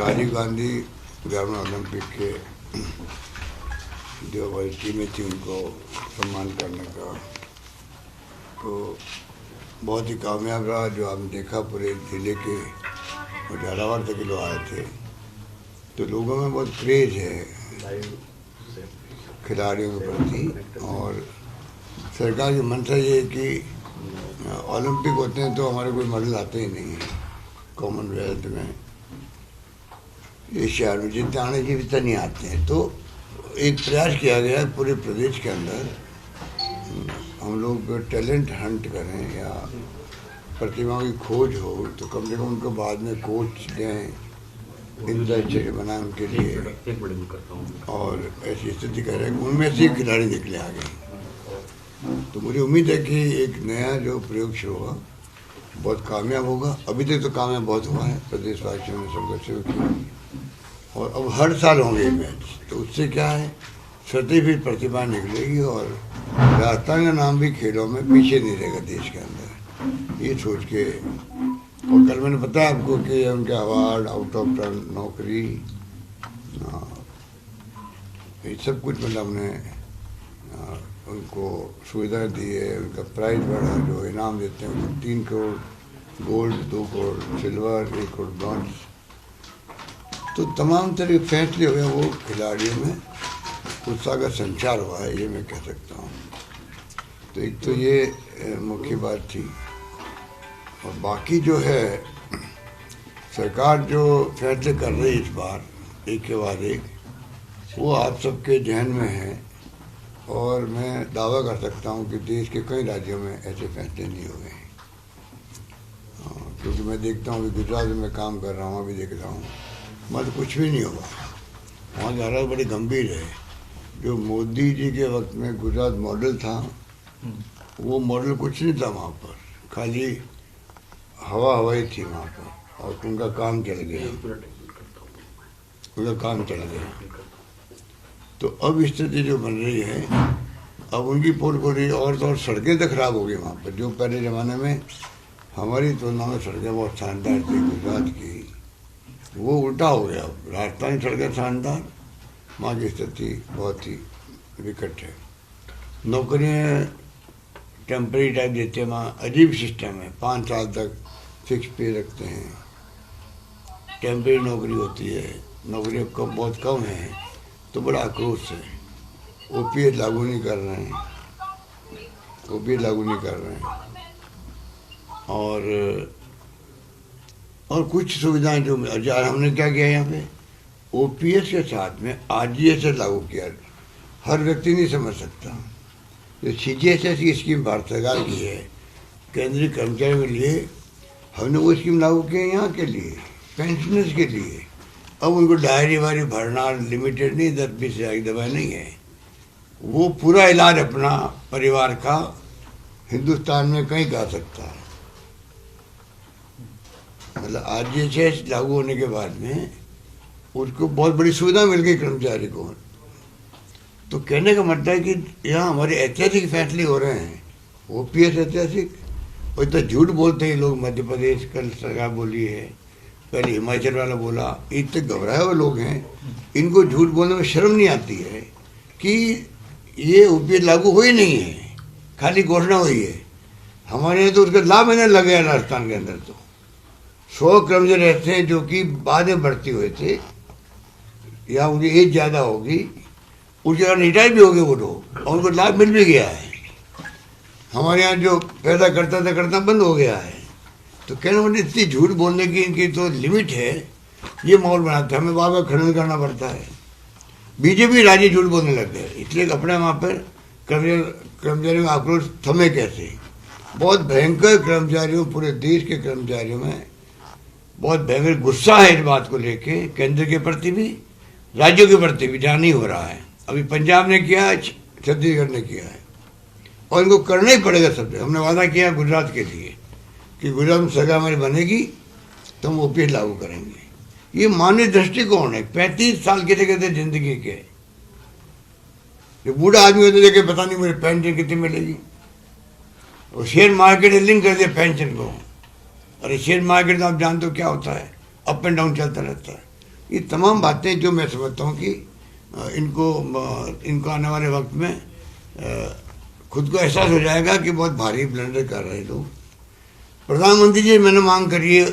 राजीव गांधी ग्रामीण ओलंपिक के जो हमारी टीमें थी उनको सम्मान करने का तो बहुत ही कामयाब रहा। जो आपने देखा पूरे ज़िले के और झालावाड़ तक के लोग आए थे, तो लोगों में बहुत क्रेज है खिलाड़ियों के प्रति। और सरकार की मंशा ये है कि ओलंपिक होते हैं तो हमारे कोई मेडल आते ही नहीं है। कॉमनवेल्थ में एशिया में जितने आने की भी नहीं आते हैं। तो एक प्रयास किया गया है पूरे प्रदेश के अंदर हम लोग टैलेंट हंट करें या प्रतिभाओं की खोज हो, तो कम से कम उनको बाद में कोच दें, इंफ्रास्ट्रक्चर बनाए उनके लिए। और ऐसी स्थिति कर रहे हैं उनमें से खिलाड़ी निकले आ गए। तो मुझे उम्मीद है कि एक नया जो प्रयोग शुरू हुआ बहुत कामयाब होगा। अभी तक तो कामयाब बहुत हुआ है, प्रदेशवासियों ने सबका सहयोग किया और अब हर साल होंगे मैच। तो उससे क्या है, सर्टिफिकेट प्रतिभा निकलेगी और राजस्थान का नाम भी खेलों में पीछे नहीं रहेगा देश के अंदर, ये सोच के। और कल मैंने बताया आपको कि उनके अवार्ड, आउट ऑफ टर्न नौकरी, ये सब कुछ मतलब हमने उनको सुविधा दी है। उनका प्राइज बढ़ा, जो इनाम देते हैं उनको 3 crore gold, 2 crore silver, 1 crore bronze. तो तमाम तरह के फैसले हुए, वो खिलाड़ियों में उत्साह का संचार हुआ है, ये मैं कह सकता हूँ। तो एक तो ये मुख्य बात थी। और बाकी जो है सरकार जो फैसले कर रही है इस बार एक के बाद एक, वो आप सबके जहन में है। और मैं दावा कर सकता हूँ कि देश के कई राज्यों में ऐसे फैसले नहीं हुए हैं। क्योंकि मैं देखता हूँ कि गुजरात में काम कर रहा हूँ, अभी देख रहा हूँ, मतलब कुछ भी नहीं हुआ। वहाँ की हालत बड़ी गंभीर है। जो मोदी जी के वक्त में गुजरात मॉडल था, वो मॉडल कुछ नहीं था वहाँ पर, खाली हवा ही थी वहाँ पर। और उनका काम चल गया, उनका काम चल गया। तो अब स्थिति जो बन रही है, अब उनकी पोल खोल रही है। और तो और सड़कें तो खराब हो गई वहाँ पर। जो पहले ज़माने में हमारी तुलना में सड़कें बहुत शानदार थी गुजरात की, वो उल्टा हो गया। राजस्थान की सड़कें शानदार, वहाँ की स्थिति बहुत ही विकट है। नौकरियाँ टेम्परेरी टाइप देते हैं, वहाँ अजीब सिस्टम है। 5 साल तक फिक्स पे रखते हैं, टेम्परेरी नौकरी होती है, नौकरियाँ बहुत कम है। तो बड़ा आक्रोश है। ओपीएस लागू नहीं कर रहे हैं, ओपीएस लागू नहीं कर रहे हैं। और कुछ सुविधाएं जो हमने क्या किया यहाँ पे, ओपीएस के साथ में आरजीएस लागू किया। हर व्यक्ति नहीं समझ सकता। जो सीजीएसएस की स्कीम भारत सरकार की है केंद्रीय कर्मचारियों के लिए, हमने वो स्कीम लागू की है यहाँ के लिए, पेंशनर्स के लिए। अब उनको डायरी वायरी भरना, लिमिटेड नहीं, 10-20 हज़ार की दवाई नहीं है, वो पूरा इलाज अपना परिवार का हिंदुस्तान में कहीं कर सकता है। मतलब आरजीएसएस लागू होने के बाद में उसको बहुत बड़ी सुविधा मिल गई कर्मचारी को। तो कहने का मतलब है कि यहाँ हमारे ऐतिहासिक फैसले हो रहे हैं। ओपीएस ऐतिहासिक, और इतना झूठ बोलते हैं लोग। मध्य प्रदेश कल सरकार बोली है, पहले हिमाचल वाला बोला, इतने घबराए हुए लोग हैं, इनको झूठ बोलने में शर्म नहीं आती है कि ये ओपीएस लागू हुई नहीं है, खाली घोषणा हुई है। हमारे यहाँ तो उसका लाभ मैंने लग गया। राजस्थान के अंदर तो 100 कर्मचारी ऐसे हैं जो कि बाद में भर्ती हुए थे या उनकी एज ज़्यादा होगी, उसके बाद रिटायर भी हो गए वो लोग, और उनको लाभ मिल भी गया है। हमारे यहाँ जो पैदा करता बंद हो गया है। तो कहने वाले इतनी झूठ बोलने की इनकी तो लिमिट है। ये माहौल बनाता है, हमें बार बार खंडन करना पड़ता है। बीजेपी राज्य झूठ बोलने लग गए, इसलिए अपने वहाँ पर कर्मचारियों का आक्रोश थमे कैसे। बहुत भयंकर कर्मचारियों, पूरे देश के कर्मचारियों में बहुत भयंकर गुस्सा है इस बात को लेके, केंद्र के प्रति भी, राज्यों के प्रति भी, जहाँ नहीं हो रहा है। अभी पंजाब ने किया है, छत्तीसगढ़ ने किया है, और इनको करना ही पड़ेगा सब। हमने वादा किया गुजरात के लिए कि गुजरात में सरकार हमारी बनेगी तो हम ओपीएस लागू करेंगे। ये मानवीय दृष्टिकोण है। 35 साल के थे जिंदगी के, जो बूढ़ा आदमी होते देखे पता नहीं मुझे पेंशन कितनी मिलेगी। और शेयर मार्केट लिंक कर दिया पेंशन को। और शेयर मार्केट तो आप जानते हो क्या होता है, अप एंड डाउन चलता रहता है। ये तमाम बातें जो मैं समझता हूँ कि इनको आने वाले वक्त में खुद को एहसास हो जाएगा कि बहुत भारी ब्लंडर कर रहे लोग। प्रधानमंत्री जी मैंने मांग करी है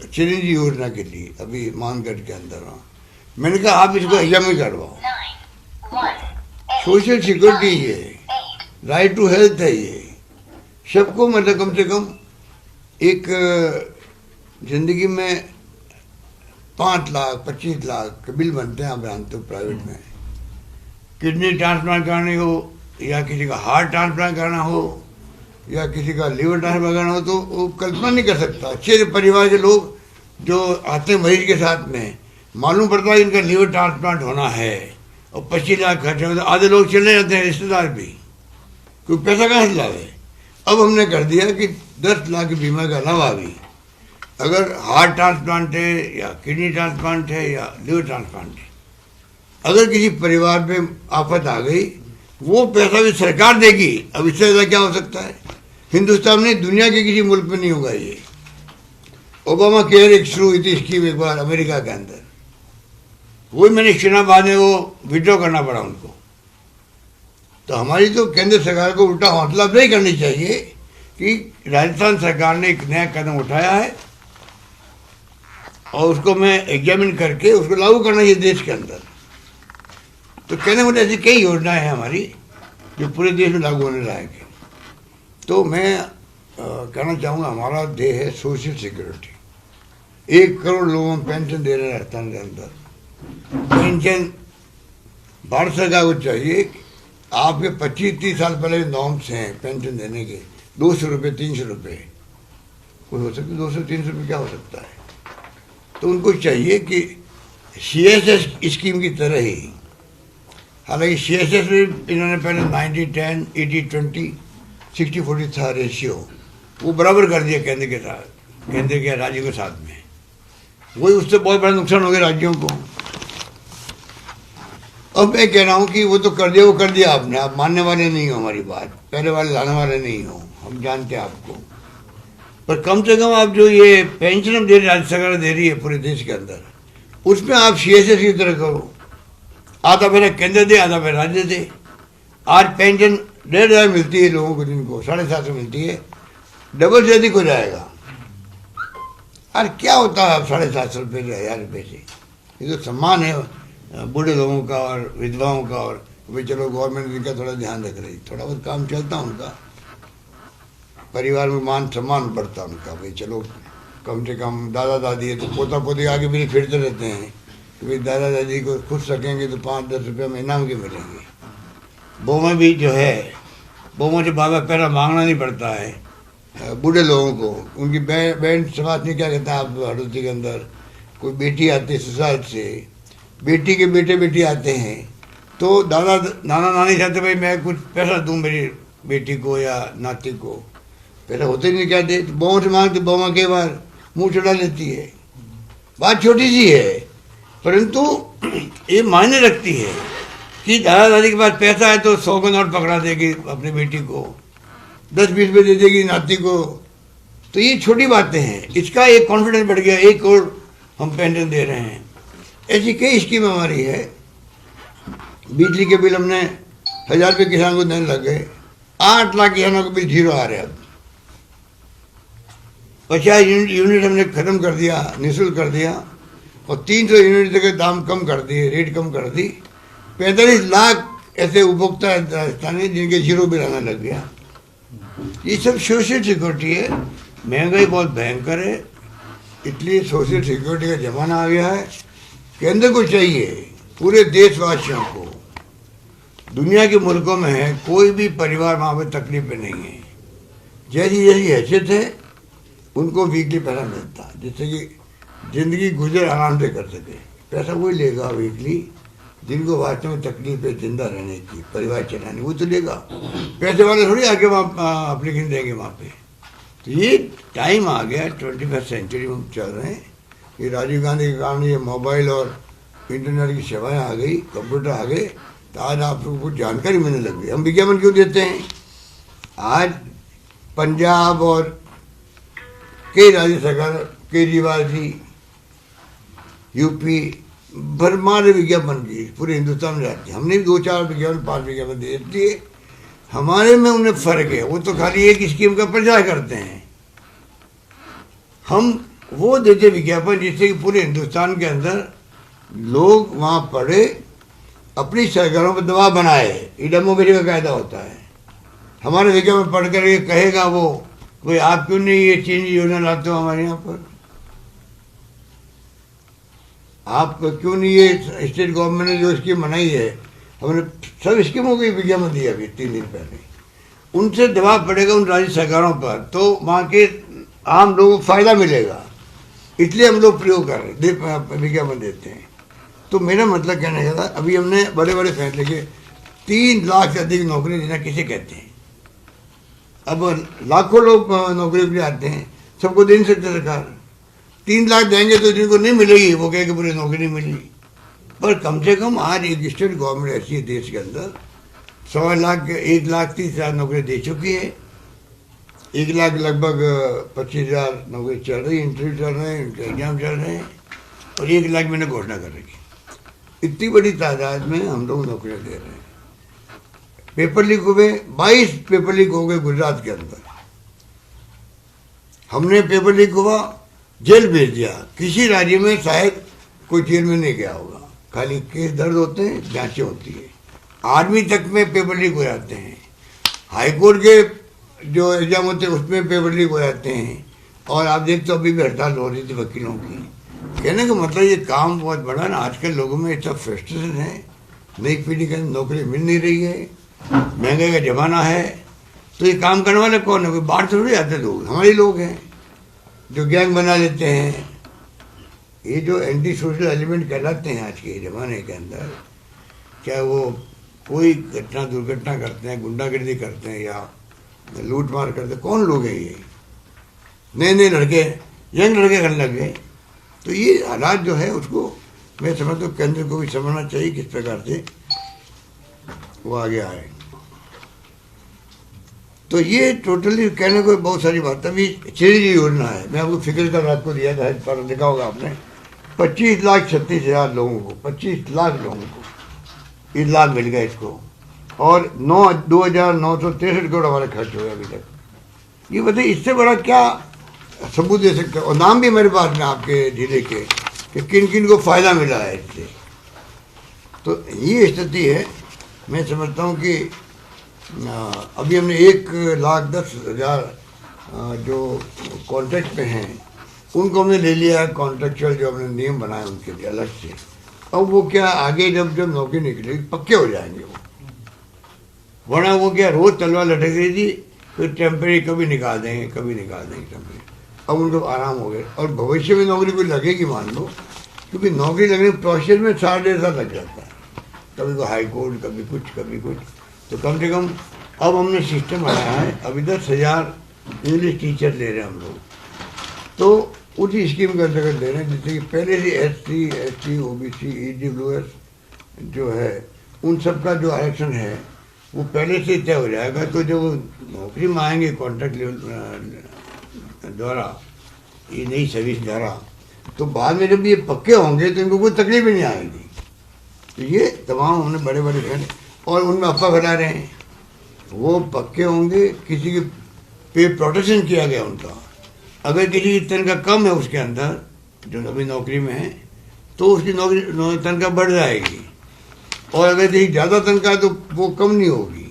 चिरंजीवी योजना के लिए, अभी मानगढ़ के अंदर वहाँ मैंने कहा आप इसको एग्जाम में करवाओ। सोशल सिक्योरिटी है, राइट टू हेल्थ है, ये सबको मतलब कम से कम एक जिंदगी में 5 लाख 25 लाख के बिल बनते हैं, आप जानते हो प्राइवेट में। किडनी ट्रांसप्लांट करानी हो या किसी का हार्ट ट्रांसप्लांट करना हो या किसी का लीवर ट्रांसप्लांट करना हो तो वो कल्पना नहीं कर सकता। अच्छे परिवार के लोग जो आते हैं मरीज के साथ में, मालूम पड़ता है इनका लीवर ट्रांसप्लांट होना है और 25 लाख खर्च हो, तो आधे लोग चले जाते हैं, रिश्तेदार भी, क्योंकि पैसा कहाँ से लावे। अब हमने कर दिया कि 10 लाख की बीमा के अलावा भी अगर हार्ट ट्रांसप्लांट है या किडनी ट्रांसप्लांट है या लीवर ट्रांसप्लांट है, अगर किसी परिवार में आफत आ गई वो पैसा भी सरकार देगी। अब इससे ज़्यादा क्या हो सकता है? हिंदुस्तान में, दुनिया के किसी मुल्क में नहीं होगा ये। ओबामा केयर एक शुरू हुई थी स्कीम एक बार अमेरिका के अंदर, वही मैंने चुनाव बाद में वो विड्रॉ करना पड़ा उनको। तो हमारी तो केंद्र सरकार को उल्टा हौसला नहीं करनी चाहिए कि राजस्थान सरकार ने एक नया कदम उठाया है और उसको मैं एग्जामिन करके उसको लागू करना चाहिए देश के अंदर। तो कहने मुझे ऐसी कई योजनाएं हैं हमारी जो पूरे देश में लागू होने लायक है। तो मैं कहना चाहूँगा हमारा ध्येय है सोशल सिक्योरिटी। 1 करोड़ लोगों को पेंशन दे रहे राजस्थान के अंदर। पेंशन भारत सरकार को चाहिए, आपके 25-30 साल पहले नॉर्म्स हैं पेंशन देने के, 200 रुपये 300 रुपये कोई हो सकता है, 200-300 रुपये क्या हो सकता है। तो उनको चाहिए कि CSS स्कीम की तरह ही, हालांकि CSS में इन्होंने पहले 90-10, 80-20, 60-40 था रेशियो, वो बराबर कर दिया केंद्र के साथ, केंद्र के राज्यों के साथ में। वही उससे बहुत बड़ा नुकसान हो गया राज्यों को। अब मैं कह रहा हूँ कि वो तो कर दिया, वो कर दिया आपने, आप मानने वाले नहीं हो हमारी बात, पहले वाले लाने वाले नहीं हो, हम जानते हैं आपको। पर कम से कम आप जो ये पेंशन दे रही राज्य सरकार दे रही है पूरे देश के अंदर, उसमें आप CSS की तरह करो, आधा पैसा केंद्र दे आधा पैसा राज्य दे। आज पेंशन 1,500 मिलती है लोगों को, जिनको 750 मिलती है, डबल से अधिक हो जाएगा। अरे क्या होता है अब 750 रुपये से 1,000 रुपये से? ये तो सम्मान है बूढ़े लोगों का और विधवाओं का, और भाई चलो गवर्नमेंट इनका थोड़ा ध्यान रख रही, थोड़ा बहुत काम चलता उनका, परिवार में मान सम्मान बढ़ता उनका। भाई चलो कम से कम दादा दादी है तो पोता पोती आगे भी फिरते रहते हैं कि भाई दादा दादी को खुश रखेंगे तो 5-10 रुपये में इनाम के मिलेंगे। बहू में भी जो है, बहू से बाबा पैरा मांगना नहीं पड़ता है बूढ़े लोगों को। उनकी बहन समाज में क्या कहता है, आप हड़ौती के अंदर कोई बेटी आती है ससुराल से, बेटी के बेटे बेटी आते हैं तो दादा नाना नानी चाहते भाई मैं कुछ पैसा दूँ मेरी बेटी को या नाती को, पैसा होते नहीं क्या दे, बहू से मांगते, बहू के बार मुँह चढ़ा लेती है। बात छोटी सी है परंतु ये मायने रखती है कि दादा दादी के पास पैसा है तो 100 का नोट पकड़ा देगी अपनी बेटी को, 10-20 रुपये दे देगी नाती को। तो ये छोटी बातें हैं, इसका एक कॉन्फिडेंस बढ़ गया, 1 करोड़ हम पेंशन दे रहे हैं। ऐसी कई स्कीम हमारी है। बिजली के बिल हमने 1,000 रुपये किसान को देने लग गए, 8 लाख किसानों के बिल 0 आ रहे हैं। अब 50 यूनिट हमने ख़त्म कर दिया, निःशुल्क कर दिया, और 300 यूनिट तक दाम कम कर दिए, रेट कम कर दी। 45 लाख ऐसे उपभोक्ता है राजस्थान में जिनके 0 बिल आने लग गया। ये सब सोशल सिक्योरिटी है। महंगाई बहुत भयंकर है, इसलिए सोशल सिक्योरिटी का ज़माना आ गया है। केंद्र को चाहिए, पूरे देशवासियों को, दुनिया के मुल्कों में है, कोई भी परिवार वहाँ पर तकलीफ में नहीं है। जैसी जैसी हैसियत है उनको वीकली पैसा मिलता है, जिससे कि ज़िंदगी गुजर आराम से कर सके। पैसा वही लेगा वीकली जिनको वास्तव में तकलीफ है जिंदा रहने की, परिवार चलाने, वो तो लेगा। पैसे वाले थोड़ी आके वहाँ एप्लीकेशन देंगे वहाँ पे। तो ये टाइम आ गया, 21st सेंचुरी में चल रहे हैं। ये राजीव गांधी के कारण ये मोबाइल और इंटरनेट की सेवाएँ आ गई, कंप्यूटर आ गए, तो आज आप लोगों को कुछ जानकारी मिलने लग गई। हम विज्ञापन क्यों देते हैं? आज पंजाब और कई राज्य सरकार, केजरीवाल जी, यूपी भरमार विज्ञापन की पूरे हिंदुस्तान में जाती है। हमने भी 2-4 विज्ञापन 5 विज्ञापन दे दिए। हमारे में उन्हें फर्क है, वो तो खाली एक स्कीम का प्रचार करते हैं। हम वो देते विज्ञापन जिससे कि पूरे हिंदुस्तान के अंदर लोग वहाँ पढ़े, अपनी सरकारों पर दबाव बनाए। ये डेमोक्रेसी का कायदा होता है। हमारे विज्ञापन पढ़ कर ये कहेगा वो कोई आप क्यों नहीं ये चेंज योजना लाते हो हमारे यहाँ पर, आप क्यों नहीं ये स्टेट गवर्नमेंट ने जो स्कीम बनाई है, हमने सब स्कीमों को विज्ञापन दिया अभी 3 दिन पहले। उनसे दबाव पड़ेगा उन राज्य सरकारों पर, तो वहाँ के आम लोगों को फायदा मिलेगा, इसलिए हम लोग प्रयोग कर रहे विज्ञापन देते हैं। तो मेरा मतलब कहने का था, अभी हमने बड़े बड़े फैसले किए। 3 लाख से अधिक नौकरी देना किसे कहते हैं? अब लाखों लोग नौकरी के लिए आते हैं, सबको दे नहीं सकते सरकार। 3 लाख देंगे तो जिनको नहीं मिलेगी वो कहेंगे पूरी नौकरी नहीं मिली। पर कम से कम आज एक स्टेट गवर्नमेंट ऐसी है देश के अंदर 1,30,000 नौकरी दे चुकी है। 1 लाख लगभग 25,000 नौकरी चल रही, इंटरव्यू चल रहे हैं, उनके एग्जाम चल रहे हैं, और 1 लाख मैंने घोषणा कर रखी। इतनी बड़ी तादाद में हम लोग नौकरियां दे रहे हैं। पेपर लीक हुए, 22 पेपर लीक हो गए गुजरात के अंदर। हमने पेपर लीक हुआ, जेल भेज दिया। किसी राज्य में शायद कोई जेल में नहीं गया होगा, खाली केस दर्ज होते हैं, जांचें होती है। आर्मी तक में पेपर लीक हो जाते हैं। हाईकोर्ट के जो एग्जाम होते हैं उसमें पेपर लीक हो जाते हैं। और आप देखते हो अभी भी हड़ताल हो रही थी वकीलों की। कहने का मतलब ये काम बहुत बड़ा ना, आजकल लोगों में इतना फ्रस्ट्रेशन है, नई पीढ़ी को नौकरी मिल नहीं रही है, महंगाई का जमाना है। तो ये काम करने वाले कौन है? कोई बाहर थोड़ी आते लोग, हमारे लोग हैं जो गैंग बना लेते हैं। ये जो एंटी सोशल एलिमेंट कहलाते हैं आज के ज़माने के अंदर, चाहे वो कोई घटना दुर्घटना करते हैं, गुंडागर्दी करते हैं या लूट मार करते हैं, कौन लोग हैं ये? नए नए लड़के, यंग लड़के करने लग गए। तो ये हालात जो है उसको मैं समझता हूँ केंद्र को भी समझना चाहिए किस प्रकार से वो आगे आए। तो ये टोटली कहने को बहुत सारी बात। अभी श्री योजना है, मैं आपको फिक्र कर रात को दिया था, पर देखा होगा आपने, 25,36,000 लोगों को, 25 लाख लोगों को ये लाभ मिल गया इसको। और 2,963 करोड़ हमारे खर्च हुए अभी तक। ये बताइए इससे बड़ा क्या सबूत दे सकते हैं? और नाम भी मेरे पास में आपके जिले के कि किन किन को फ़ायदा मिला है इससे। तो ये स्थिति है। मैं समझता हूँ कि अभी हमने 1,10,000 जो कॉन्ट्रैक्ट पे हैं उनको हमने ले लिया है, कॉन्ट्रेक्चुअल जो हमने नियम बनाए उनके लिए अलग से। अब वो क्या आगे जब नौकरी निकलेगी पक्के हो जाएंगे वो, वरना वो क्या रोज़ तलवार लटक रही थी, फिर टेम्परेरी कभी निकाल देंगे टेम्परेरी। अब उनको आराम हो गए। और भविष्य में नौकरी कोई लगेगी मान लो, क्योंकि नौकरी लगने के प्रोसेस में 4.5 साल लग जाता है, कभी को हाई कोर्ट, कभी कुछ। तो कम से कम अब हमने सिस्टम बनाया है, अभी 10,000 इंग्लिश टीचर ले रहे हैं हम लोग। तो उसी स्कीम के अंतर्गत ले रहे हैं, जिससे कि पहले से SC, ST, OBC, EWS जो है उन सब का जो आरक्षण है वो पहले से तय हो जाएगा। तो जब नौकरी में आएंगे कॉन्ट्रैक्ट लेवल द्वारा, ये नई सर्विस द्वारा, तो बाद में जब ये पक्के होंगे तो इनको कोई तकलीफ ही नहीं आएगी। तो ये तमाम हमने बड़े बड़े फैसले, और उनमें अफवाह फैला रहे हैं वो पक्के होंगे, किसी के पे प्रोटेक्शन किया गया उनका। अगर किसी की तनख्वाह कम है उसके अंदर जो अभी नौकरी में है तो उसकी नौकरी तनख्वाह बढ़ जाएगी, और अगर कहीं ज़्यादा तनख्वाह तो वो कम नहीं होगी,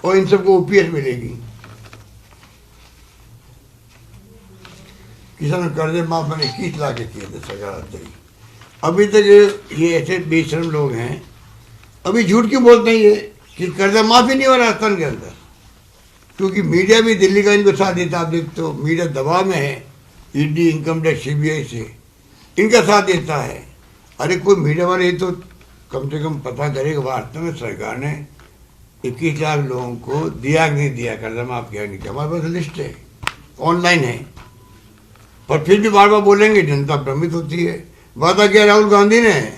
और इन सबको OPS मिलेगी। किसान कर्जे माफ मैंने 21 लाख के किए थे सरकार। अभी तक ये ऐसे बेशर्म लोग हैं, अभी झूठ क्यों बोलते हैं ये कि कर्जा माफ ही नहीं हो रहा राजस्थान के अंदर, क्योंकि मीडिया भी दिल्ली का इनको साथ देता। आप देखते हो मीडिया दबाव में है, ED, इनकम टैक्स, CBI से इनका साथ देता है। अरे कोई मीडिया वाले तो कम से कम पता करेगा वास्तव में सरकार ने 21 लाख लोगों को दिया कि नहीं दिया, कर्जा माफ किया नहीं किया। हमारे पास लिस्ट है, ऑनलाइन है, पर फिर भी बार बार बोलेंगे, जनता भ्रमित होती है। वादा किया राहुल गांधी ने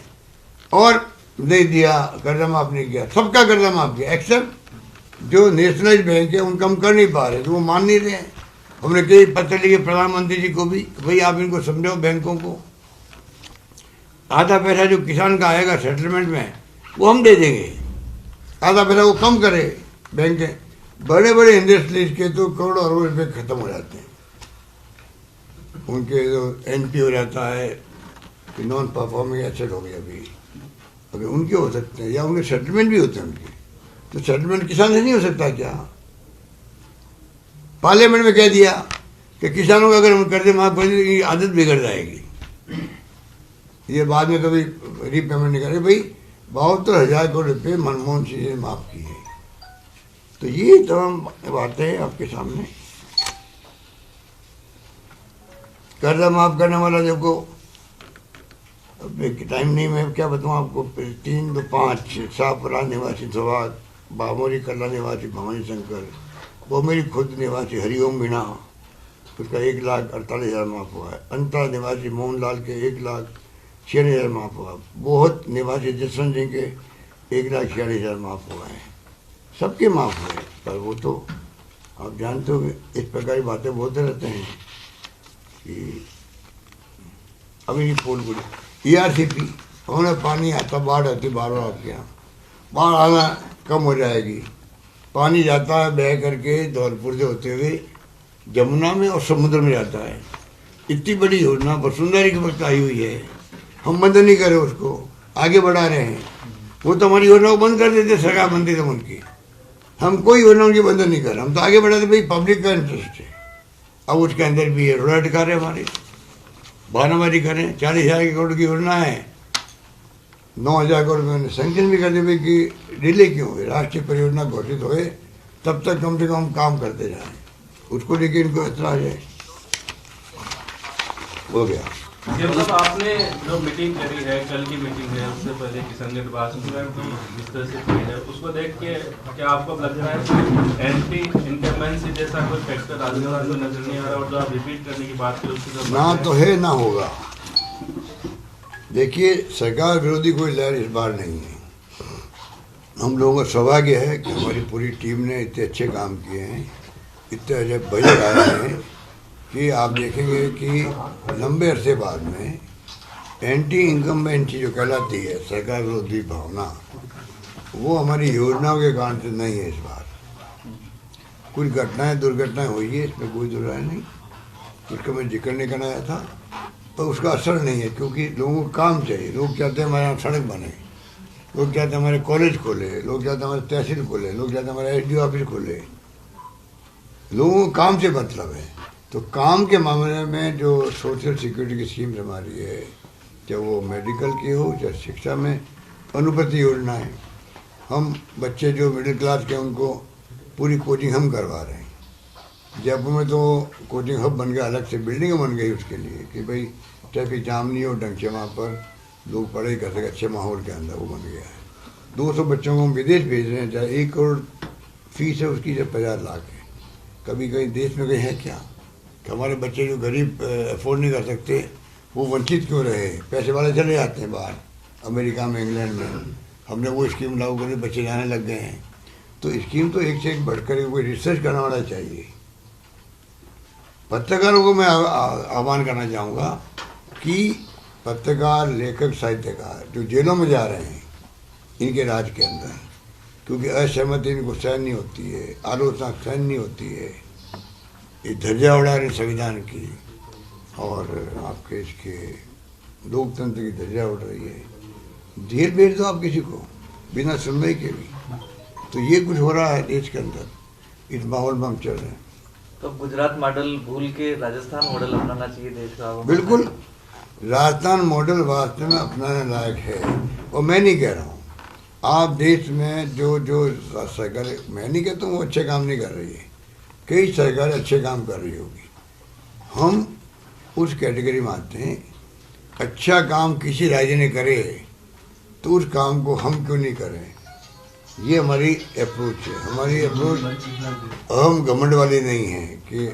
और नहीं दिया, कर्जा माफ नहीं किया, सबका कर्जा माफ किया, एक्सेप्ट जो नेशनलाइज बैंक है उनका हम कर नहीं पा रहे, तो वो मान नहीं रहे हैं। हमने कई पत्र लिखे प्रधानमंत्री जी को भी, भाई आप इनको समझाओ बैंकों को। आधा पैसा जो किसान का आएगा सेटलमेंट में वो हम दे देंगे, आधा पैसा वो कम करे बैंक के। बड़े बड़े इंडस्ट्रीज के तो करोड़ों अरबों रुपये खत्म हो जाते हैं, उनके जो एनपी हो जाता है कि नॉन परफॉर्मिंग एसेट हो गया अभी, अगर उनके हो सकते हैं या उनके सेटलमेंट भी होते हैं उनके, तो सेटलमेंट किसान से नहीं हो सकता क्या? पार्लियामेंट में कह दिया कि किसानों का अगर हम कर्जे माफ कर दें इनकी आदत बिगड़ जाएगी, ये बाद में कभी रीपेमेंट नहीं करे। भाई 72,000 करोड़ रुपये मनमोहन सिंह ने माफ किए, तो ये तमाम बातें आपके सामने। कर्जा माफ करने वाला देखो, टाइम नहीं, मैं क्या बताऊँ आपको, 3 तो 5 शाहपुरा निवासी सुहाग, बामोरी कला निवासी भवानी शंकर, वो मेरी खुद निवासी हरिओम मीणा, उसका 1,48,000 माफ हुआ है। अंतरा निवासी मोहनलाल के 1,46,000 माफ हुआ। बहुत निवासी जसवंत सिंह के 1,46,000 माफ हुआ है। सबके माफ हुए, पर वो तो आप जानते हो इस प्रकार की बातें बोलते रहते हैं कि अभी पोल को ERCP उन्हें पानी आता, बाढ़ आती, बार बार आपके यहाँ बाढ़ आना कम हो जाएगी, पानी जाता है बह करके धौलपुर से होते हुए जमुना में और समुद्र में जाता है। इतनी बड़ी योजना वसुंधरा की वक्त आई हुई है, हम बंद नहीं करें उसको, आगे बढ़ा रहे हैं। वो तो हमारी योजना को बंद कर देते, सरकार बनती तो उनकी, हम कोई योजना उनकी बंद नहीं कर रहे, हम तो आगे बढ़ाते। भाई पब्लिक का इंटरेस्ट है, अब उसके अंदर भी है रोड कर रहे हमारे, बहानाबाजी करें। 40,000 करोड़ की योजना है, 9,000 करोड़ में सैंक्शन भी कर दी भाई कि डिले क्यों हुए, राष्ट्रीय परियोजना घोषित हुए तब तक कम से कम काम करते जाएं, उसको लेके इनको इतना आ जाए हो गया। ये मतलब आपने जो मीटिंग करी है, कल की मीटिंग है, उससे पहले किसान के भाषण की जिस तरह से की है, उसको देख के क्या आपको लग रहा है कि एंटी इनकम्बेंसी जैसा कोई फैक्टर राजस्थान में नजर नहीं आ रहा, और जो आप रिपीट करने की बात करें उसकी ना तो है ना होगा। देखिए, सरकार विरोधी कोई लहर इस बार नहीं है। हम लोगों का सौभाग्य है कि हमारी पूरी टीम ने इतने अच्छे काम किए हैं, इतने अच्छे बजट आए हैं कि आप देखेंगे कि लंबे अरसे बाद में एंटी इनकम्बेंसी जो कहलाती है, सरकार विरोधी भावना, वो हमारी योजनाओं के कारण से नहीं है। इस बार कुछ घटनाएं दुर्घटनाएं हुई है, इसमें कोई दो राय नहीं, उसका मैं जिक्र नहीं करना आया था, पर उसका असर नहीं है, क्योंकि लोगों को काम चाहिए। लोग चाहते हैं हमारे यहाँ सड़क बने, लोग चाहते हैं हमारे कॉलेज खोले, लोग चाहते हैं हमारे तहसील खोले, लोग चाहते हैं हमारे SDO ऑफिस खोले। लोगों को काम से मतलब है। तो काम के मामले में जो सोशल सिक्योरिटी की स्कीम्स हमारी है, चाहे वो मेडिकल की हो, चाहे शिक्षा में अनुपति योजना है, हम बच्चे जो मिडिल क्लास के उनको पूरी कोचिंग हम करवा रहे हैं। जयपुर में तो कोचिंग हब बन गया, अलग से बिल्डिंग बन गई उसके लिए कि भाई ट्रैफिक जाम नहीं हो, ढंग से वहाँ पर लोग पढ़ाई कर सके अच्छे माहौल के अंदर, वो बन गया है। 200 बच्चों को हम विदेश भेज रहे हैं, चाहे 1 करोड़ फीस है उसकी, जब 50 लाख है। कभी कहीं देश में कहीं है क्या कि हमारे बच्चे जो गरीब अफोर्ड नहीं कर सकते वो वंचित क्यों रहे? पैसे वाले चले जाते हैं बाहर, अमेरिका में, इंग्लैंड में। हमने वो स्कीम लागू करके बच्चे जाने लग गए हैं। तो स्कीम तो एक से एक बढ़कर कोई रिसर्च करने वाला चाहिए। पत्रकारों को मैं आह्वान करना चाहूँगा कि पत्रकार, लेखक, साहित्यकार जो जेलों में जा रहे हैं इनके राज के अंदर, क्योंकि असहमति इनको सहन नहीं होती है, आलोचना सहन नहीं होती है, ये धज्जियां उड़ा रहे संविधान की और आपके इसके लोकतंत्र की धज्जियां उड़ रही है। जेल भेज दो आप किसी को बिना सुनवाई के भी। तो ये कुछ हो रहा है देश के अंदर, इस माहौल में हम चल रहे हैं। तो गुजरात मॉडल भूल के राजस्थान मॉडल अपनाना चाहिए देश का। बिल्कुल, राजस्थान मॉडल वास्तव में अपनाने लायक है। और मैं नहीं कह रहा हूँ, आप देश में जो जो सरकार, मैं नहीं कहता हूँ वो अच्छे काम नहीं कर रही है, कई सरकारें अच्छे काम कर रही होगी, हम उस कैटेगरी में आते हैं। अच्छा काम किसी राज्य ने करे तो उस काम को हम क्यों नहीं करें, ये हमारी अप्रोच है। हमारी अप्रोच अहम घमंड वाली नहीं है कि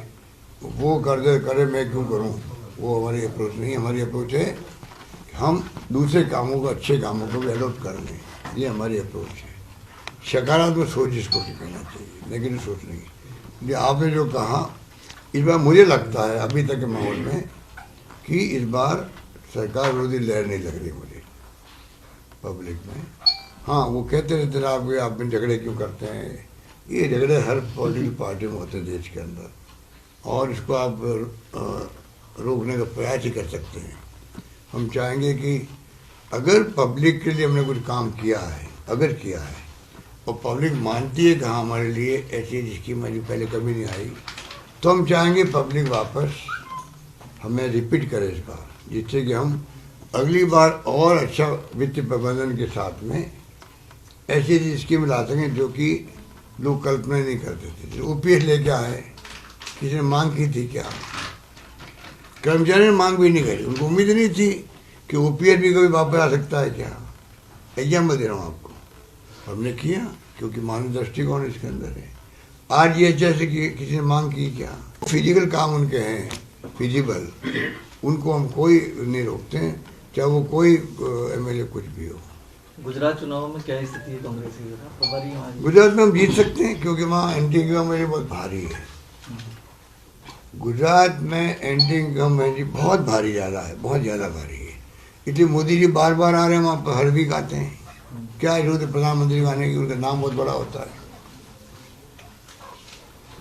वो कर दे करे मैं क्यों करूं, वो हमारी अप्रोच नहीं। हमारी अप्रोच है कि हम दूसरे कामों को, अच्छे कामों को भी अडोप्ट कर लें, ये हमारी अप्रोच है। सकारात्मक सोच इसको कहना चाहिए, नेगेटिव सोच नहीं। ये आपने जो कहा, इस बार मुझे लगता है अभी तक के माहौल में कि इस बार सरकार विरोधी लहर नहीं लग रही मुझे पब्लिक में। हाँ, वो कहते रहते हैं आप में झगड़े क्यों करते हैं, ये झगड़े हर पॉलिटिकल पार्टी में होते हैं देश के अंदर, और इसको आप रोकने का प्रयास ही कर सकते हैं। हम चाहेंगे कि अगर पब्लिक के लिए हमने कुछ काम किया है, अगर किया है और पब्लिक मानती है कि हाँ हमारे लिए ऐसी स्कीम हमारी पहले कभी नहीं आई, तो हम चाहेंगे पब्लिक वापस हमें रिपीट करे इस बार, जिससे कि हम अगली बार और अच्छा वित्तीय प्रबंधन के साथ में ऐसी स्कीम ला सकें जो कि लोग कल्पना नहीं करते थे। ओपीएस लेके आए, किसी ने मांग की थी क्या? कर्मचारी ने मांग भी नहीं करी, उनको उम्मीद नहीं थी कि ओपीएस भी कभी वापस आ सकता है क्या। एग्जाम दे रहा हूँ आपको, हमने किया क्योंकि मानव दृष्टिकोण इसके अंदर है। आज ये जैसे कि किसी ने मांग की क्या? फिजिकल काम उनके हैं, फिजिबल, उनको हम कोई नहीं रोकते हैं, चाहे वो कोई एमएलए कुछ भी हो। गुजरात चुनाव में क्या स्थिति है कांग्रेस की? गुजरात में हम जीत सकते हैं क्योंकि वहाँ एंटी इनकम मेरी बहुत भारी है। गुजरात में एंटी इनकम मेरी बहुत भारी ज़्यादा है, बहुत ज़्यादा भारी है। इसलिए मोदी जी बार बार आ रहे हैं, वहाँ पर हर वीक आते हैं। क्या जरूरत है प्रधानमंत्री आने की, उनका नाम बहुत बड़ा होता है।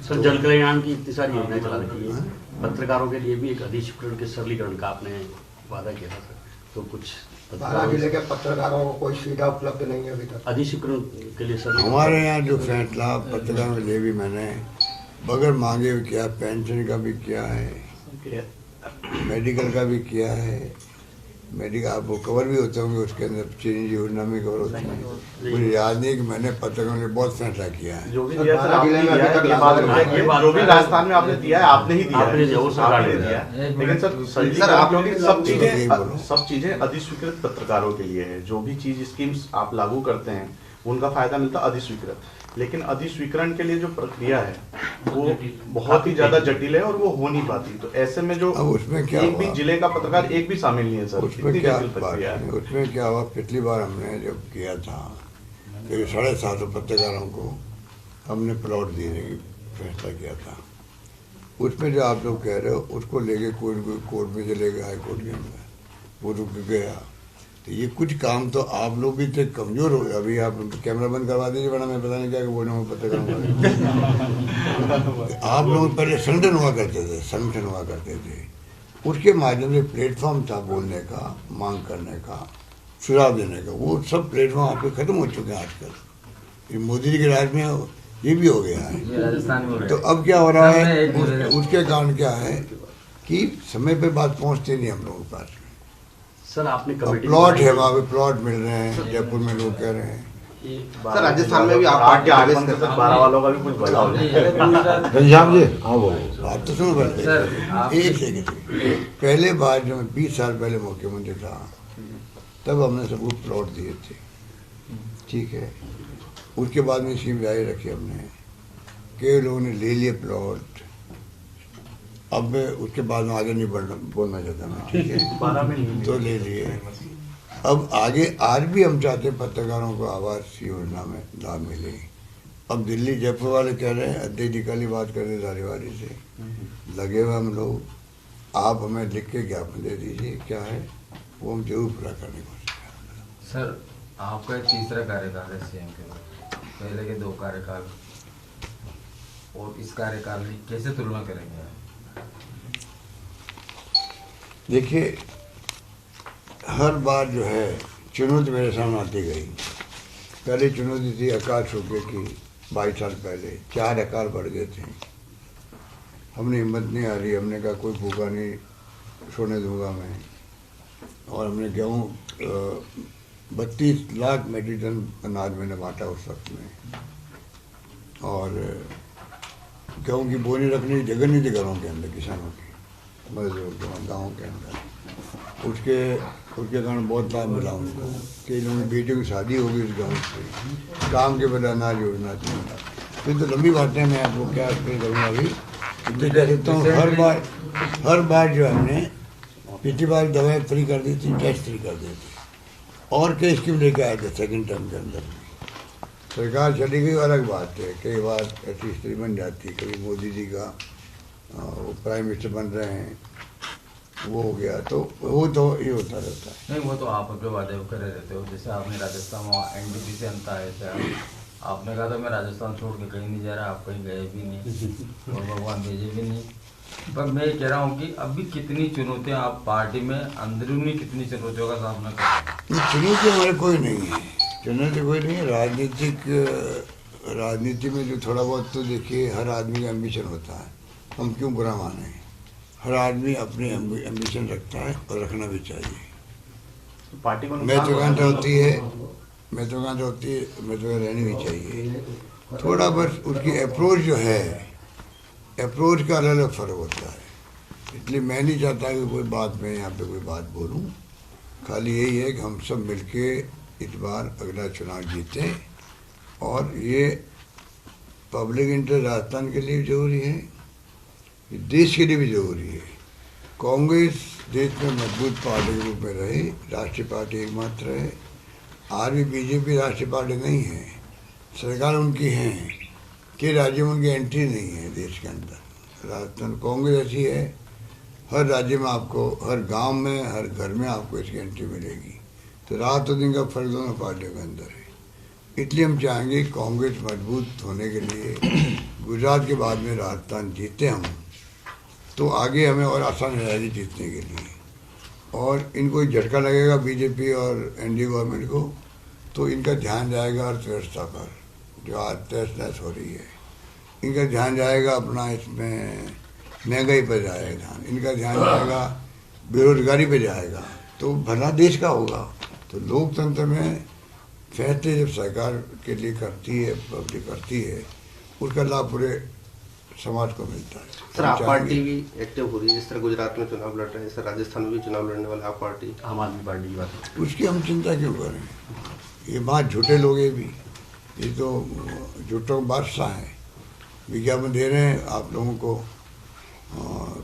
सर, जल कल्याण की इतनी सारी योजनाएं चला रखी है, पत्रकारों के लिए भी एक अधिसूचना के सरलीकरण का आपने वादा किया था सर, तो कुछ जिले के पत्रकारों को कोई सुविधा उपलब्ध नहीं है अभी तक। अधिसूचना के लिए सर हमारे यहाँ जो फैसला पत्रकारों के लिए भी मैंने बगैर मांगे भी किया, पेंशन का भी किया है, मेडिकल का भी किया है। मेडिकल आप वो कवर भी होते होंगे उसके अंदर, चिरंजीवी योजना में कवर होते हैं। मुझे याद नहीं कि मैंने पत्रकारों के लिए बहुत फैसला किया है। जो भी दिया सर आपने दिया है, जो भी राजस्थान में आपने दिया है आपने ही दिया है, वो सरकार ने दिया है। लेकिन सर आप लोग सब चीजें अधिस्वीकृत पत्रकारों के लिए है। जो भी चीज स्कीम्स आप लागू करते हैं उनका फायदा मिलता है अधिस्वीकृत, लेकिन अधिस्वीकरण के लिए जो प्रक्रिया है वो बहुत ही ज्यादा जटिल है और वो हो नहीं पाती। तो ऐसे में जो उसमें क्या एक भी जिले का पत्रकार एक भी शामिल नहीं है सर, उसमें क्या प्रक्रिया है? उसमें क्या हुआ, पिछली बार हमने जब किया था 750 पत्रकारों को हमने प्लॉट देने की फैसला किया था। उसमें जो आप लोग कह रहे हो उसको लेके कोई कोर्ट में चले गए, हाई कोर्ट के अंदर वो रुक गया। तो ये कुछ काम तो आप लोग भी थे कमजोर हो गए। अभी आप कैमरा बंद करवा दीजिए, बड़ा मैं पता नहीं क्या बोलना हूँ पत्रकार। आप लोग पहले संगठन हुआ करते थे, उसके माध्यम से प्लेटफॉर्म था बोलने का, मांग करने का, सुझाव देने का। वो सब प्लेटफॉर्म आपके खत्म हो चुके हैं आजकल। मोदी जी के राज में ये भी हो गया है। तो अब क्या हो रहा है, उसके कारण क्या है कि समय पे बात पहुँचती नहीं हम लोगों के पास। सर आपने कमेटी प्लॉट है, वहाँ पे प्लॉट मिल रहे हैं, जयपुर में लोग कह रहे हैं। सर राजस्थान में भी आप आगे आगमन के साथ 12 वालों का भी कुछ बदलाव हो बात तो सुनो पहले, एक सेकंड। पहले बार जब मैं 20 साल पहले मुख्यमंत्री था तब हमने सबको प्लॉट दिए थे, ठीक है। उसके बाद में स्कीम जारी रखी हमने, कई लोगों ने ले लिए प्लॉट। अब उसके बाद में आगे नहीं बोलना चाहता मैं, ठीक है, तो ले लिए। अब आगे आज भी हम चाहते हैं पत्रकारों को आवास योजना में लाभ मिले। अब दिल्ली जयपुर वाले कह रहे हैं, अध्यक्ष जी कल ही बात कर रहे धारीवाली से, लगे हुए हम लोग, आप हमें लिख के ज्ञापन दे दीजिए क्या है, वो हम जरूर पूरा करने की कोशिश करेंगे। सर आपका तीसरा कार्यकाल है सीएम के बाद, पहले के 2 कार्यकाल और इस कार्यकाल की कैसे तुलना करेंगे? देखिए, हर बार जो है चुनौती मेरे सामने आती गई। पहले चुनौती थी अकाल सूखे की, 22 साल पहले 4 अकाल बढ़ गए थे। हमने हिम्मत नहीं आ रही, हमने कहा कोई भूखा नहीं सोने दूंगा मैं। और हमने गेहूँ 32 लाख मेट्रिक टन अनाज मैंने बांटा उस वक्त में। और गेहूँ की बोनी रखने की जगह नहीं थी घरों के अंदर, किसानों की, मजदूर के गाँव के अंदर। उसके कारण बहुत लाभ मिला उनको। कई लोगों की बेटियों की शादी हो गई उस गाँव से, काम के बदले अनाज योजना थी। फिर तो लंबी बातें मैं आपको क्या करूँगा अभी, इतने कह देता हूँ। हर बार जो हमने पिछली बार दवाई फ्री कर दी थी, टेस्ट फ्री कर दी थी, और कई स्कीम लेके आए थे सेकेंड टर्म के अंदर। सरकार चली गई अलग बात है, कई बार ऐसी स्थिति बन जाती है। कभी मोदी जी का वो प्राइम मिनिस्टर बन रहे हैं, वो हो गया, तो वो तो ये होता रहता है। नहीं, वो तो आप अपने वादे करे रहते हो। जैसे आपने राजस्थान में एनडीपी से अंत आए थे, आपने कहा था मैं राजस्थान छोड़ के कहीं नहीं जा रहा, आप कहीं गए भी नहीं और भगवान भेजे भी नहीं। पर मैं ये कह रहा हूँ कि अभी कितनी चुनौतियाँ आप पार्टी में अंदरूनी कितनी चुनौतियों का सामना कर रहे हैं? चुनौती हमारे कोई नहीं है, चुनौती कोई नहीं है। राजनीति में जो थोड़ा बहुत तो देखिए हर आदमी का एम्बिशन होता है, हम क्यों बुरा माने। हर आदमी अपनी एम्बिशन रखता है और रखना भी चाहिए। पार्टी को महत्वाकांक्षा होती है, महत्वाकांक्षा होती है, महत्वाकांक्षा रहनी भी चाहिए। थोड़ा बस उसकी अप्रोच जो है, अप्रोच का अलग अलग फ़र्क होता है। इसलिए मैं नहीं चाहता कि कोई बात मैं यहाँ पे कोई बात बोलूँ। खाली यही है कि हम सब मिलके इस बार अगला चुनाव जीतें, और ये पब्लिक इंटरेस्ट राजस्थान के लिए भी जरूरी है, देश के लिए भी जरूरी है। कांग्रेस देश में मजबूत पार्टी के रूप में रहे, राष्ट्रीय पार्टी एकमात्र है। आज भी बीजेपी राष्ट्रीय पार्टी नहीं है, सरकार उनकी है कि राज्य में उनकी एंट्री नहीं है देश के अंदर। राजस्थान कांग्रेस ऐसी है, हर राज्य में आपको, हर गांव में, हर घर में आपको इसकी एंट्री मिलेगी। तो रात और दिन का फर्क दोनों पार्टियों के अंदर है। इसलिए हम चाहेंगे कांग्रेस मजबूत होने के लिए गुजरात के बाद में राजस्थान जीते हम, तो आगे हमें और आसान हो जाएगी जीतने के लिए। और इनको झटका लगेगा बीजेपी और एनडीए गवर्नमेंट को, तो इनका ध्यान जाएगा अर्थव्यवस्था पर जो आज तहस नहस हो रही है। इनका ध्यान जाएगा अपना इसमें महंगाई पर जाएगा ध्यान, इनका ध्यान जाएगा बेरोजगारी पे जाएगा, तो भला देश का होगा। तो लोकतंत्र में फैसले जब सरकार के लिए करती है, पब्लिक करती है, उसका लाभ पूरे समाज को मिलता है। सर, आप पार्टी भी एक्टिव हो रही है, जिस तरह गुजरात में चुनाव लड़ रहे हैं, सर राजस्थान में भी चुनाव लड़ने वाले आप पार्टी, आम आदमी पार्टी की बात। उसकी हम चिंता क्यों करें? ये बात झूठे लोग हैं भी, ये तो झूठों बादशाह हैं। विज्ञापन दे रहे हैं आप लोगों को,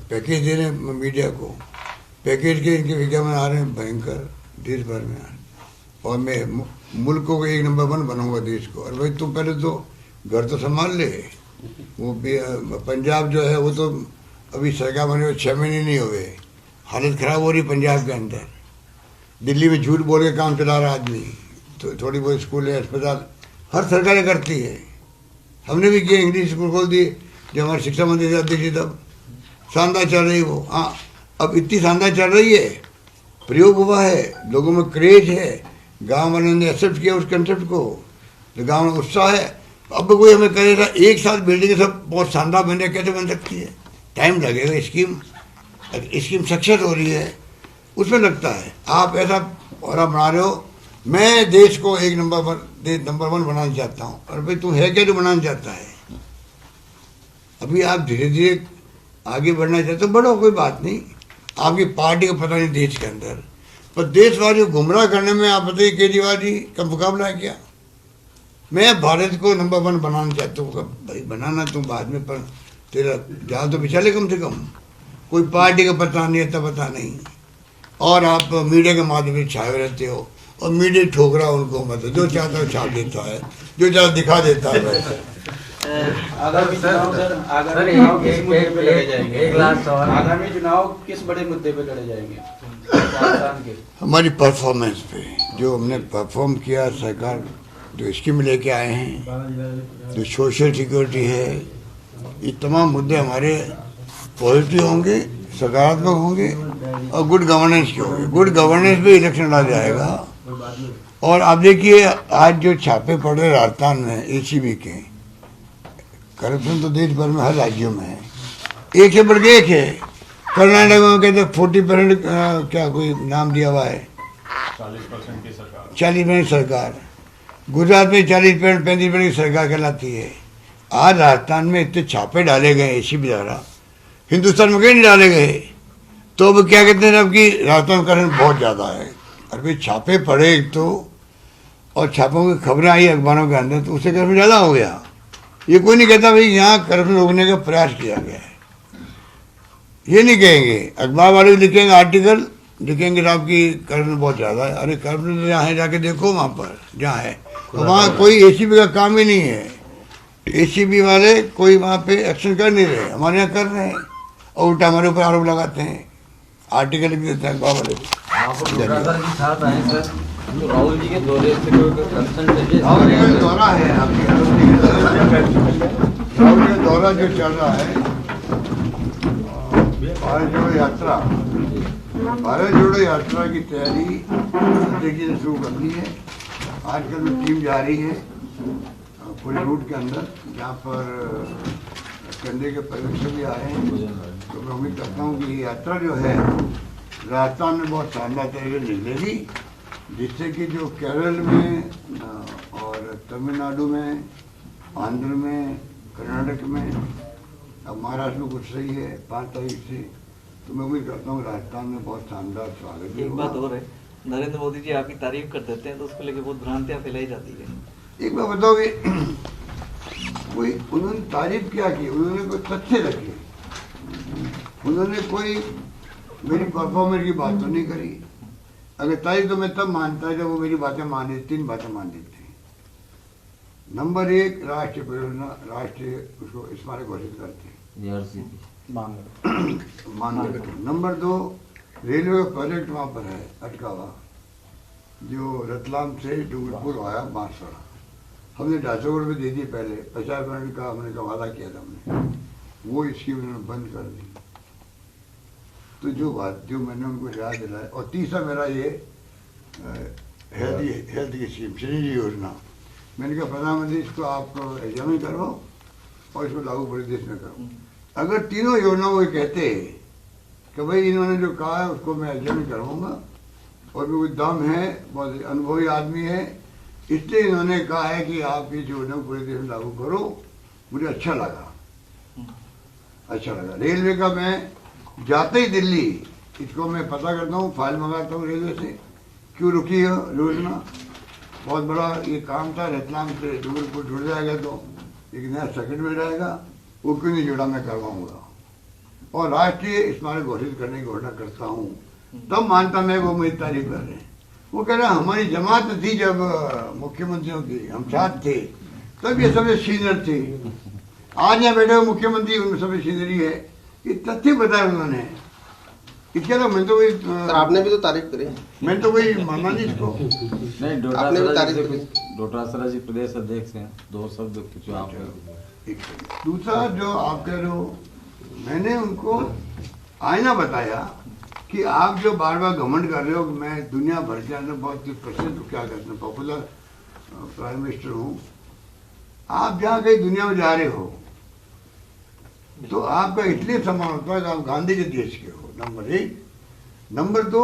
पैकेज दे रहे हैं मीडिया को, पैकेज के इनके विज्ञापन आ रहे हैं भयंकर देश भर में। और मैं मुल्क को 1 नंबर 1 बनाऊंगा देश को। और भाई तुम पहले तो घर तो संभाल ले। वो पंजाब जो है वो तो अभी सरकार बने हुए 6 महीने नहीं हुए, हालत ख़राब हो रही पंजाब के अंदर। दिल्ली में झूठ बोल के काम चला रहा आदमी, तो थोड़ी बहुत स्कूल है, अस्पताल हर सरकारें करती है। हमने भी किया, इंग्लिश स्कूल खोल दिए जब हमारे शिक्षा मंत्री जाती थी, तब शानदार चल रही वो। हाँ, अब इतनी शानदार चल रही है, प्रयोग हुआ है, लोगों में क्रेज है, गांव वालों ने एक्सेप्ट किया उस कंसेप्ट को, तो गांव में उत्साह है। अब कोई हमें कहेगा एक साथ बिल्डिंग सब बहुत शानदार बन जाए, कैसे बन सकती है? टाइम लगेगा। स्कीम सक्सेस हो रही है उसमें लगता है। आप ऐसा और आप बना रहे हो, मैं देश को 1 नंबर 1 बनाना चाहता हूँ। और भाई तू है क्या जो बनाना चाहता है? अभी आप धीरे धीरे आगे बढ़ना चाहते हो, बढ़ो, कोई बात नहीं। आपकी पार्टी को पता नहीं देश के अंदर, पर देशवासियों को गुमराह करने में आप बताइए केजरीवाल जी का मुकाबला है क्या? मैं भारत को नंबर 1 बनाना चाहता हूँ। भाई बनाना तुम बाद में, पर तेरा जहाँ तो बिछा ले कम से कम। कोई पार्टी का पता नहीं, इतना पता नहीं। और आप मीडिया के माध्यम से छाए रहते हो, और मीडिया ठोकरा उनको मत, जो चाहता है छाप देता है, जो चाहता दिखा देता है। आगामी चुनाव सर, आगामी चुनाव किस मुद्दे पे लड़े जाएंगे? आगामी चुनाव किस बड़े मुद्दे पे लड़े जाएंगे? हमारी परफॉर्मेंस पे, जो हमने परफॉर्म किया, सरकार जो स्कीम लेके आए हैं, जो सोशल सिक्योरिटी है, ये तमाम मुद्दे हमारे पॉजिटिव होंगे, सकारात्मक होंगे और गुड गवर्नेंस के होंगे। गुड गवर्नेंस पे इलेक्शन लड़ा जाएगा। और आप देखिए आज जो छापे पड़ रहे राजस्थान में एसीबी के, करप्शन तो देश भर में हर राज्यों में है, एक से बढ़ के एक है। कर्नाटक में कहते 40% क्या कोई नाम दिया हुआ है, 40% की सरकार, 40% सरकार। गुजरात में 40% 35% की सरकार कहलाती है। आज राजस्थान में इतने छापे डाले गए एसीबी द्वारा, हिंदुस्तान में कहीं नहीं डाले गए। तो अब क्या कहते हैं, अब कि राजस्थान करप्शन बहुत ज़्यादा है। और फिर छापे पड़े एक तो, और छापों की खबरें आई अखबारों के अंदर, तो उससे करप्शन ज़्यादा हो गया। ये कोई नहीं कहता भाई यहाँ करप्शन रोकने का प्रयास किया गया है, ये नहीं कहेंगे। अखबार वाले भी लिखेंगे, आर्टिकल लिखेंगे साहब की करप्शन बहुत ज़्यादा है। अरे करप्शन जहाँ है जाके देखो, वहाँ पर जहाँ है, तो वहाँ कोई एसीबी का काम ही नहीं है। एसीबी वाले कोई वहाँ पे एक्शन कर नहीं रहे, हमारे यहाँ कर रहे हैं, और उल्टा हमारे ऊपर आरोप लगाते हैं। आर्टिकल लिख देते हैं बाबा आप डोटासरा के साथ आए सर, तो राहुल जी के दौरे से कोई कंसर्न चाहिए? राहुल जी का दौरा है, आपकी राहुल जी का दौरा जो चल रहा है, भारत जोड़ो यात्रा, भारत जोड़ो यात्रा की तैयारी देखिए शुरू कर दी है। आजकल में टीम जा रही है पूरे रूट के अंदर, जहाँ पर कंधे के पर्यवेक्षक भी आए हैं। तो मैं उम्मीद करता हूँ कि ये यात्रा जो है राजस्थान में बहुत शानदार तरीके से निकलेगी, जिससे कि जो केरल में और तमिलनाडु में, आंध्र में, कर्नाटक में, अब महाराष्ट्र में कुछ सही है 5 तारीख से, तो मैं उम्मीद करता हूँ राजस्थान में बहुत शानदार स्वागत भी एक होगा। बात और है, नरेंद्र मोदी जी आपकी तारीफ कर देते हैं तो उसको लेकर बहुत भ्रांतियां फैलाई जाती है। एक बार बताओ कि कोई उन्होंने तारीफ क्या की, उन्होंने कोई तथ्य रखे, उन्होंने कोई मेरी परफॉर्मेंस की बात तो नहीं करी। अगर तारीफ तो मैं तब मानता है जब वो मेरी बातें मान लेते, 3 बातें मान लेते हैं। नंबर 1, राष्ट्रीय परियोजना, राष्ट्रीय उसको स्मारक घोषित करते हैं, मांग करते हैं। नंबर 2, रेलवे का प्रोजेक्ट वहाँ पर है अटका हुआ, जो रतलाम से डूंगरपुर आया बांसवाड़ा, हमने 250 करोड़ रुपये दे दिए पहले, 50 करोड़ का हमने का वादा किया था हमने, वो स्कीम उन्होंने बंद कर दी। तो जो बात जो मैंने उनको याद दिलाया, और तीसरा मेरा ये हेल्थ की स्कीम श्रीजी योजना, मैंने कहा प्रधानमंत्री इसको आप एग्जामिन करो और इसको लागू पूरे देश में करो। अगर तीनों योजनाओं को कहते कि भाई इन्होंने जो कहा है उसको मैं एग्जामिन करवाऊंगा, और भी कोई दम है, बहुत अनुभवी आदमी है, इसलिए इन्होंने कहा है कि आप इस योजना को पूरे देश में लागू करो, मुझे अच्छा लगा, अच्छा लगा। रेलवे का मैं जाते ही दिल्ली इसको मैं पता करता हूँ, फाइल मंगाता हूँ रेलवे से, क्यों रुकी है योजना, बहुत बड़ा ये काम था, रतलाम से डूंगरपुर जुड़ जाएगा तो एक नया सर्किट मिल जाएगा, वो क्यों नहीं जुड़ा, मैं करवाऊँगा। और राष्ट्रीय स्मारक घोषित करने की घोषणा करता हूँ, तब मानता मैं वो मेरी तारीफ कर रहे हैं। वो कह रहे हैं हमारी जमात थी जब मुख्यमंत्रियों की, हम साथ थे, तब ये सब सीनियर थे, आज यहाँ बैठे हुए मुख्यमंत्री उनमें सब सीनियरी है, ये तथ्य बताया उन्होंने। इसके अलावा मैं तो वही आपने भी तो तारीफ करी, मैं तो वही माना नहीं इसको। नहीं, आपने भी तारीफ डोटासरा जी प्रदेश अध्यक्ष हैं, 2 शब्द कुछ आप। दूसरा जो आप कह रहे हो, मैंने उनको आईना बताया कि आप जो बार बार घमंड कर रहे हो कि मैं दुनिया भर के अंदर बहुत प्रसिद्ध, क्या कहते हैं, पॉपुलर प्राइम मिनिस्टर हूँ, आप जहाँ कहीं दुनिया में जा रहे हो तो आपका इसलिए सम्मान होता है कि आप गांधी के देश के हो, नंबर 1। नंबर 2,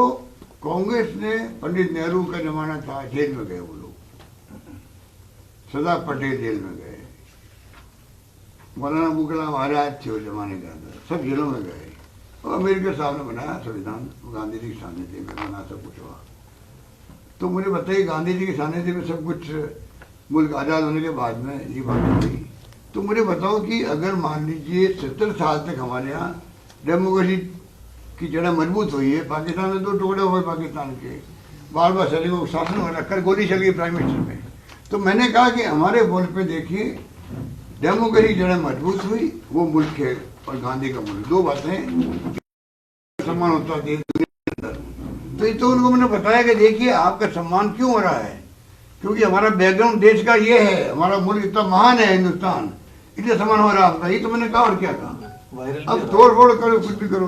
कांग्रेस ने, पंडित नेहरू का जमाना था, जेल में गए वो लोग, सरदार पटेल जेल में गए, मौलाना अबुल कलाम आजाद थे उस जमाने के अंदर, सब जेलों में गए, और अमेरिका साहब ने बनाया संविधान, गांधी जी के सानिध्य में बना, सब कुछ हुआ। तो मुझे बताइए गांधी जी के सानिध्य में सब कुछ मुल्क आज़ाद होने के बाद में ये बात हुई, तो मुझे बताओ कि अगर मान लीजिए 70 साल तक हमारे यहाँ डेमोक्रेसी की जड़ मजबूत हुई है, पाकिस्तान में 2 टुकड़े हुए पाकिस्तान के, बार बार सैनिकों शासन हो रखा, गोली चल गई प्राइम मिनिस्टर में, तो मैंने कहा कि हमारे बोल पे देखिए डेमोक्रेसी जड़ मजबूत हुई, वो मुल्क है, और गांधी का मुल्क, 2 बातें सम्मान होता है दुनिया के अंदर। तो ये तो उनको मैंने बताया कि देखिए आपका सम्मान क्यों हो रहा है, क्योंकि हमारा बैकग्राउंड देश का ये है, हमारा मुल्क इतना महान है हिंदुस्तान, इसलिए सम्मान हो रहा है आपका, ये तो मैंने कहा, और क्या कहा। अब तोड़ फोड़ करो, कुछ भी करो।